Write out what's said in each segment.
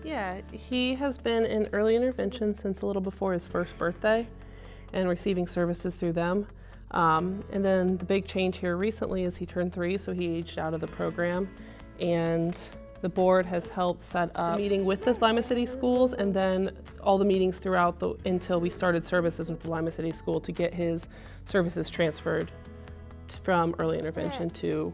Yeah, he has been in early intervention since a little before his first birthday and receiving services through them. And then the big change here recently is he turned 3, so he aged out of the program. And the board has helped set up a meeting with the Lima City schools and then all the meetings throughout until we started services with the Lima City school to get his services transferred from early intervention to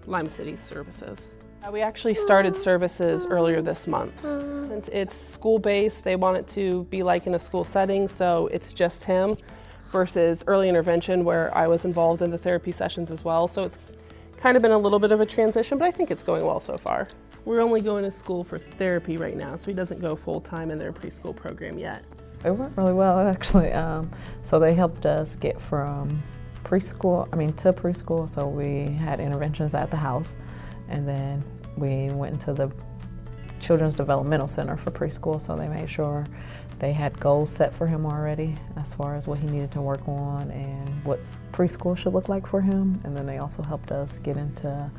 Lima City services. We actually started services earlier this month. Since it's school-based, they want it to be like in a school setting, so it's just him versus early intervention where I was involved in the therapy sessions as well. So it's kind of been a little bit of a transition, but I think it's going well so far. We're only going to school for therapy right now, so he doesn't go full-time in their preschool program yet. It went really well, actually. So they helped us get from to preschool, so we had interventions at the house. And then we went into the Children's Developmental Center for preschool, so they made sure they had goals set for him already as far as what he needed to work on and what preschool should look like for him. And then they also helped us get into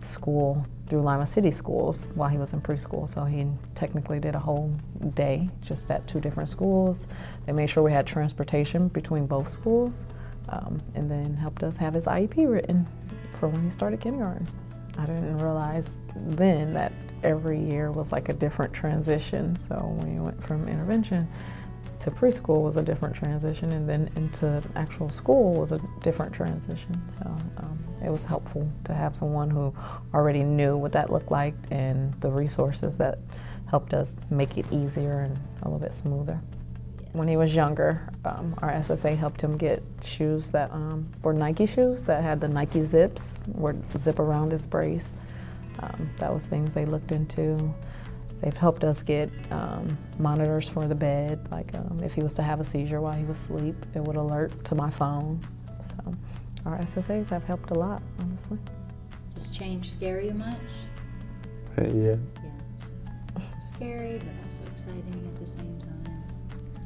school through Lima City schools while he was in preschool. So he technically did a whole day just at 2 different schools. They made sure we had transportation between both schools, and then helped us have his IEP written for when he started kindergarten. I didn't realize then that every year was like a different transition. So when you went from intervention to preschool was a different transition, and then into actual school was a different transition. So it was helpful to have someone who already knew what that looked like and the resources that helped us make it easier and a little bit smoother. When he was younger, our SSA helped him get shoes that were Nike shoes that had the Nike zips, would zip around his brace. That was things they looked into. They've helped us get monitors for the bed, like if he was to have a seizure while he was asleep, it would alert to my phone. So our SSAs have helped a lot, honestly. Does change scare you much? Yeah. Yeah. So scary, but also exciting at the same time.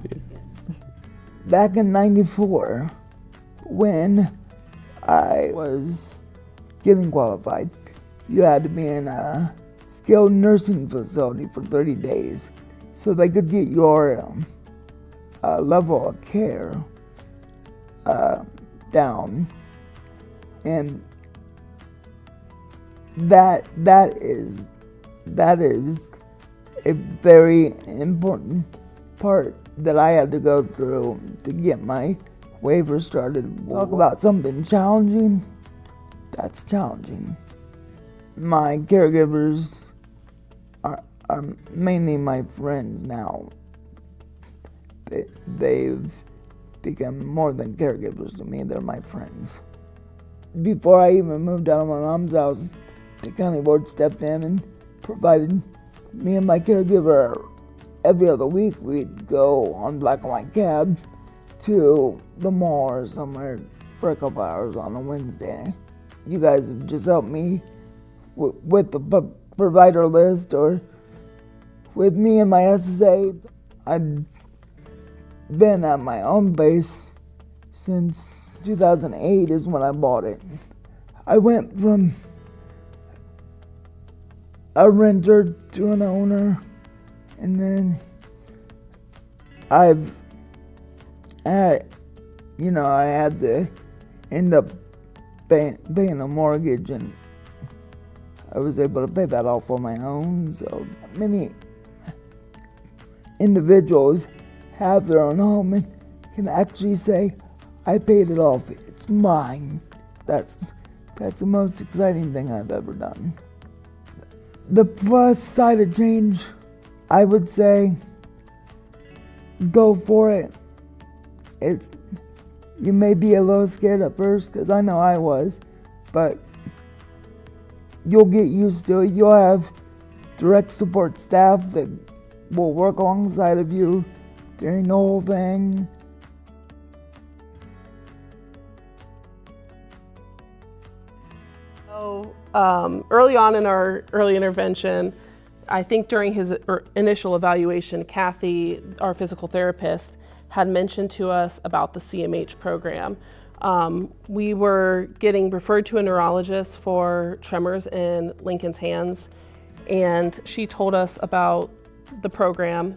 That's good. Back in '94, when I was getting qualified, you had to be in a skilled nursing facility for 30 days so they could get your level of care down. And that is a very important part that I had to go through to get my waiver started. Talk about something challenging, that's challenging. My caregivers are mainly my friends now. They've become more than caregivers to me, they're my friends. Before I even moved out of my mom's house, the county board stepped in and provided me and my caregiver every other week. We'd go on black and white cab to the mall or somewhere for a couple hours on a Wednesday. You guys have just helped me with the provider list or with me and my SSA. I've been at my own place since 2008 is when I bought it. I went from a renter to an owner, and then I had to end up paying a mortgage, and I was able to pay that off on my own. So many individuals have their own home and can actually say, I paid it off, it's mine. That's the most exciting thing I've ever done. The plus side of change, I would say, go for it. You may be a little scared at first, because I know I was, but you'll get used to it. You'll have direct support staff that will work alongside of you during the whole thing. So early on in our early intervention, I think during his initial evaluation, Kathy, our physical therapist, had mentioned to us about the CMH program. We were getting referred to a neurologist for tremors in Lincoln's hands, and she told us about the program.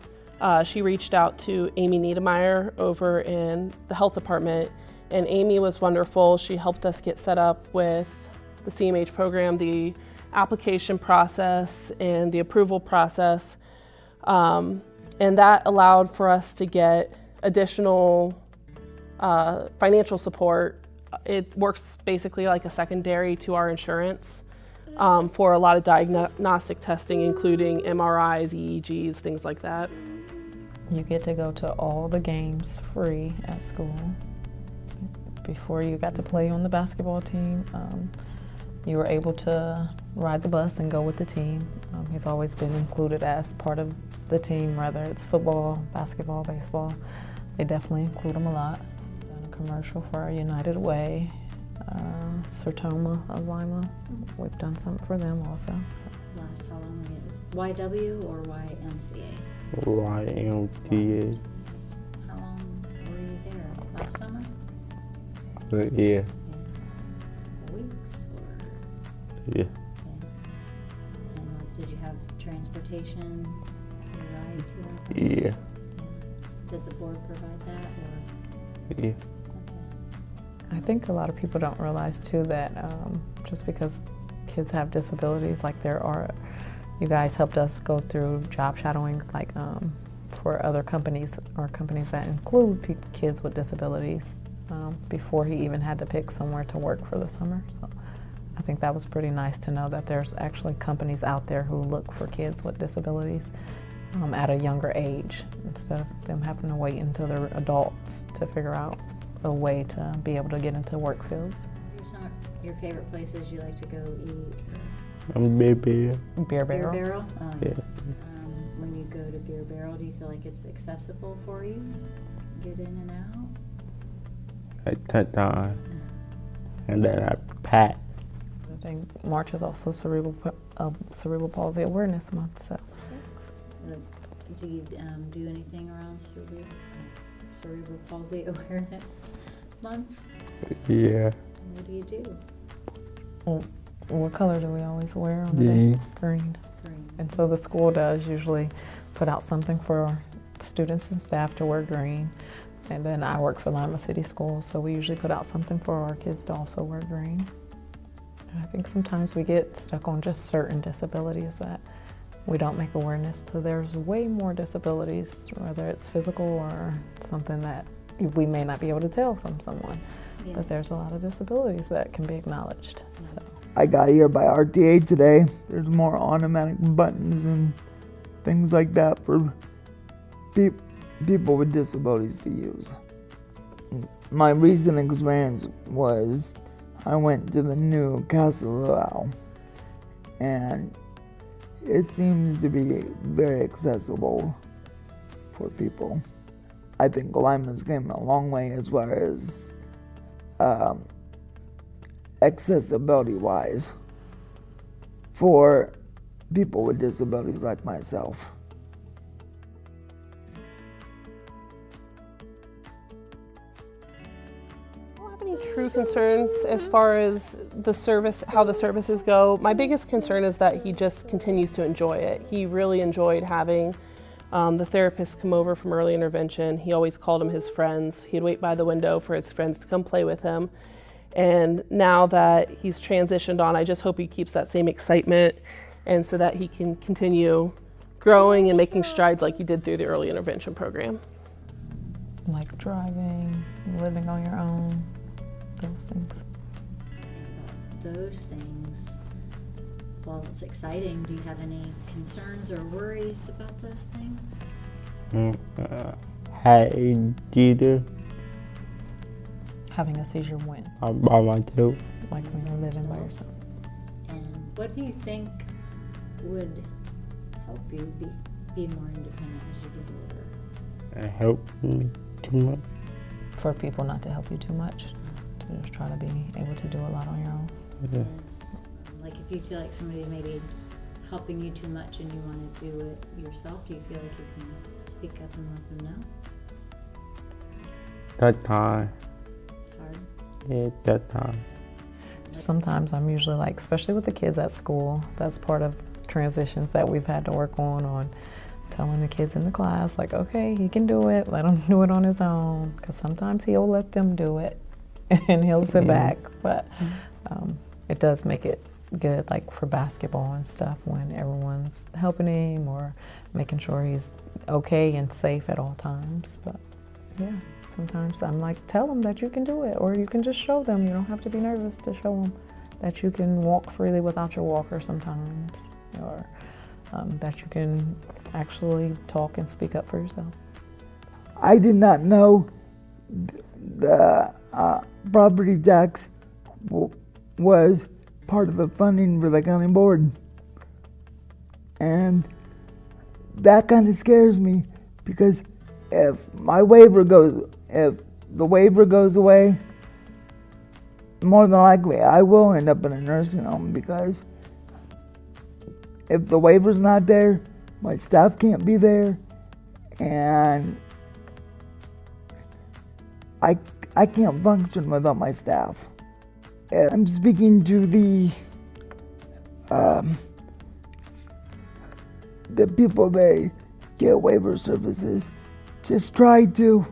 She reached out to Amy Niedermeyer over in the health department, and Amy was wonderful. She helped us get set up with the CMH program, the application process and the approval process, and that allowed for us to get additional financial support. It works basically like a secondary to our insurance for a lot of diagnostic testing, including MRIs, EEGs, things like that. You get to go to all the games free at school. Before you got to play on the basketball team, you were able to ride the bus and go with the team. He's always been included as part of the team, whether it's football, basketball, baseball. They definitely include him a lot. Done a commercial for United Way, Sertoma of Lima. We've done something for them also. So. Last, how long were you? YW or YMCA? YMCA. How long were you there? Last summer? Yeah. Weeks or? Yeah. And did you have transportation to ride to? Yeah. Yeah. Did the board provide that or? Yeah. Okay. I think a lot of people don't realize too that just because kids have disabilities, like you guys helped us go through job shadowing, like for other companies or companies that include kids with disabilities before he even had to pick somewhere to work for the summer. So I think that was pretty nice to know that there's actually companies out there who look for kids with disabilities at a younger age, instead of them having to wait until they're adults to figure out a way to be able to get into work fields. Some of your favorite places you like to go eat? Baby. Beer Barrel. Beer Barrel? Yeah. When you go to Beer Barrel, do you feel like it's accessible for you? Get in and out? At 10 times. And then I pack. I think March is also cerebral palsy awareness month. So Do you do anything around cerebral palsy awareness month? Yeah. What do you do? well, what color do we always wear on the day? Green. Green. And so the school does usually put out something for students and staff to wear green. And then I work for Lima City Schools, so we usually put out something for our kids to also wear green. And I think sometimes we get stuck on just certain disabilities that we don't make awareness to. There's way more disabilities, whether it's physical or something that we may not be able to tell from someone. Yes. But there's a lot of disabilities that can be acknowledged. So. I got here by RTA today. There's more automatic buttons and things like that for people with disabilities to use. My recent experience was I went to the new Casa Luau, and it seems to be very accessible for people. I think Lima's came a long way as far as accessibility-wise for people with disabilities like myself. I don't have any true concerns as far as the service, how the services go. My biggest concern is that he just continues to enjoy it. He really enjoyed having the therapist come over from early intervention. He always called them his friends. He'd wait by the window for his friends to come play with him. And now that he's transitioned on, I just hope he keeps that same excitement, and so that he can continue growing and making strides like he did through the early intervention program. Like driving, living on your own, those things. Those things, while it's exciting, do you have any concerns or worries about those things? Hey, Dieter. Having a seizure when? By myself. Like when you're living by yourself. And what do you think would help you be more independent as you get older? It helped me too much. For people not to help you too much, to just try to be able to do a lot on your own. Yeah. Yes. Like if you feel like somebody may be helping you too much and you want to do it yourself, do you feel like you can speak up and let them know? That time. Hard. Yeah, that time. Sometimes I'm usually like, especially with the kids at school, that's part of transitions that we've had to work on telling the kids in the class, like, okay, he can do it, let him do it on his own, because sometimes he'll let them do it and he'll sit back, but it does make it good, like for basketball and stuff, when everyone's helping him or making sure he's okay and safe at all times. But yeah, sometimes I'm like, tell them that you can do it, or you can just show them. You don't have to be nervous to show them that you can walk freely without your walker sometimes, or that you can actually talk and speak up for yourself. I did not know the property tax was part of the funding for the county board. And that kind of scares me, because if the waiver goes away, more than likely I will end up in a nursing home, because if the waiver's not there, my staff can't be there, and I can't function without my staff. And I'm speaking to the people that get waiver services. Just try to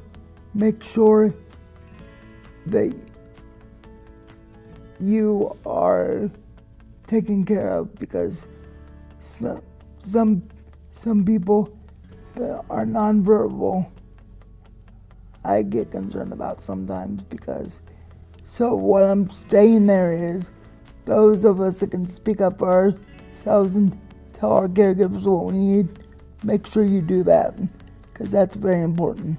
make sure that you are taken care of, because some people that are nonverbal, I get concerned about sometimes, because so what I'm saying there is, those of us that can speak up for ourselves and tell our caregivers what we need, make sure you do that, because that's very important.